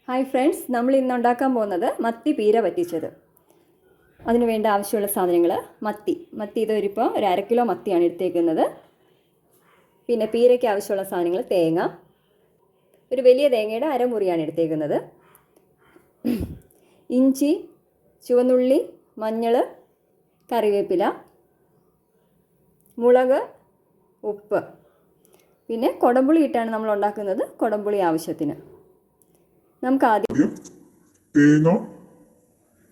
Hi friends, നമ്മൾ ഇന്ന് ഉണ്ടാക്കാൻ പോകുന്നത് മത്തി പീര പറ്റിച്ചത്. അതിന് വേണ്ട ആവശ്യമുള്ള സാധനങ്ങൾ: മത്തി ഇതൊരിപ്പോൾ ഒരു 1/2 കിലോ മത്തിയാണ് എടുത്തേക്കുന്നത്. പിന്നെ പീരയ്ക്ക് ആവശ്യമുള്ള സാധനങ്ങൾ: തേങ്ങ, ഒരു വലിയ തേങ്ങയുടെ അരമുറിയാണ് എടുത്തേക്കുന്നത്, ഇഞ്ചി, ചുവന്നുള്ളി, മഞ്ഞൾ, കറിവേപ്പില, മുളക്, ഉപ്പ്. പിന്നെ കുടംപുളി ഇട്ടാണ് നമ്മൾ ഉണ്ടാക്കുന്നത്. കുടംപുളി ആവശ്യത്തിന്. നമുക്ക് ആദ്യം തേങ്ങ,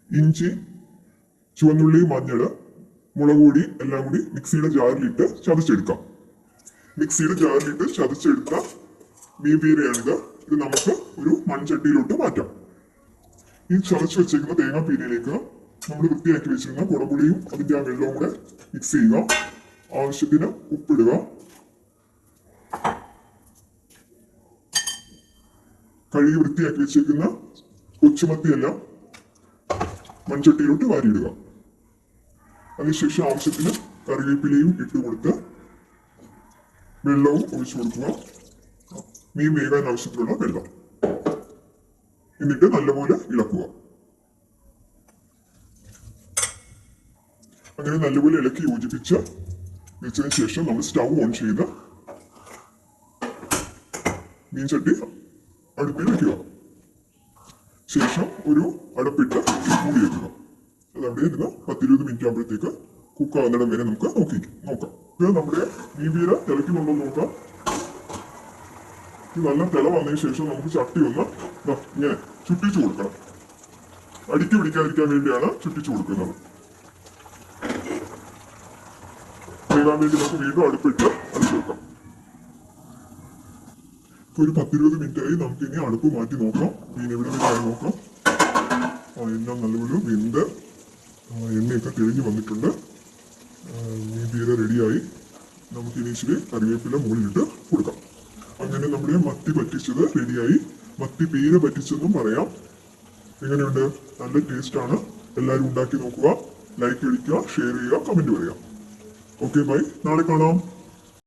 ഇഞ്ചി, ചുവന്നുള്ളി, മഞ്ഞൾ, മുളക് പൊടി എല്ലാം കൂടി മിക്സിയുടെ ജാറിലിട്ട് ചതച്ചെടുക്കാം. മിക്സിയുടെ ജാറിലിട്ട് ചതച്ചെടുത്ത മീൻ പീരയാണിത്. ഇത് നമുക്ക് ഒരു മൺചട്ടിയിലോട്ട് മാറ്റാം. ഈ ചതച്ച് വെച്ചേക്കുന്ന തേങ്ങാ പീരയിലേക്ക് നമ്മൾ വൃത്തിയാക്കി വെച്ചിരുന്ന കുടംപുളിയും അതിൻ്റെ ആ വെള്ളവും കൂടെ മിക്സ് ചെയ്യുക. ആവശ്യത്തിന് ഉപ്പിടുക. കഴുകി വൃത്തിയാക്കി വെച്ചേക്കുന്ന കൊച്ചുമത്തിയെല്ലാം മൺചട്ടിയിലോട്ട് വാരിയിടുക. അതിനുശേഷം ആവശ്യത്തിന് കറിവേപ്പിലയും ഇട്ട് കൊടുത്ത് വെള്ളവും ഒഴിച്ചു കൊടുക്കുക. മീൻ വേകാൻ ആവശ്യത്തിനുള്ള വെള്ളം. എന്നിട്ട് നല്ലപോലെ ഇളക്കുക. അങ്ങനെ നല്ലപോലെ ഇളക്കി യോജിപ്പിച്ച് വെച്ചതിന് ശേഷം നമ്മൾ സ്റ്റൗ ഓൺ ചെയ്ത് മീൻ ചട്ടി അടുപ്പിൽ വയ്ക്കുക. ശേഷം ഒരു അടപ്പിട്ട് മൂടി വയ്ക്കുക. അതവിടെ ഇരുന്ന് 10-20 മിനിറ്റ് ആകുമ്പോഴത്തേക്ക് കുക്കാവുന്നിടം വരെ നമുക്ക് നോക്കാം. ഇത് നമ്മുടെ മീൻ പീര തിളയ്ക്കുന്നുണ്ടോ നോക്കാം. ഇത് നല്ല തിള വന്നതിന് ശേഷം നമുക്ക് ചട്ടി ഒന്ന് ഇങ്ങനെ ചുറ്റിച്ചു കൊടുക്കണം. അടിക്ക് പിടിക്കാതിരിക്കാൻ വേണ്ടിയാണ് ചുറ്റിച്ചു കൊടുക്കുന്നത്. വേകാൻ വേണ്ടി നമുക്ക് വീണ്ടും അടുപ്പിട്ട് അടിച്ചു വെക്കാം. ഒരു 10-20 മിനിറ്റായി. നമുക്ക് ഇനി അടുപ്പ് മാറ്റി നോക്കാം. മീൻ എവിടെ വരെയായി നോക്കാം. എല്ലാം നല്ലപോലെ വെന്ത് എണ്ണയൊക്കെ തെളിഞ്ഞ് വന്നിട്ടുണ്ട്. മീൻ പീര റെഡിയായി. നമുക്ക് ഇനി ഇച്ചിരി കറിവേപ്പില മുകളിലിട്ട് കൊടുക്കാം. അങ്ങനെ നമ്മുടെ മത്തി പറ്റിച്ചത് റെഡിയായി. മത്തി പീര പറ്റിച്ചെന്നും പറയാം. എങ്ങനെയുണ്ട്? നല്ല ടേസ്റ്റാണ്. എല്ലാവരും ഉണ്ടാക്കി നോക്കുക. ലൈക്ക് അടിക്കുക, ഷെയർ ചെയ്യുക, കമൻറ്റ് പറയുക. Okay, bye. നാളെ കാണാം.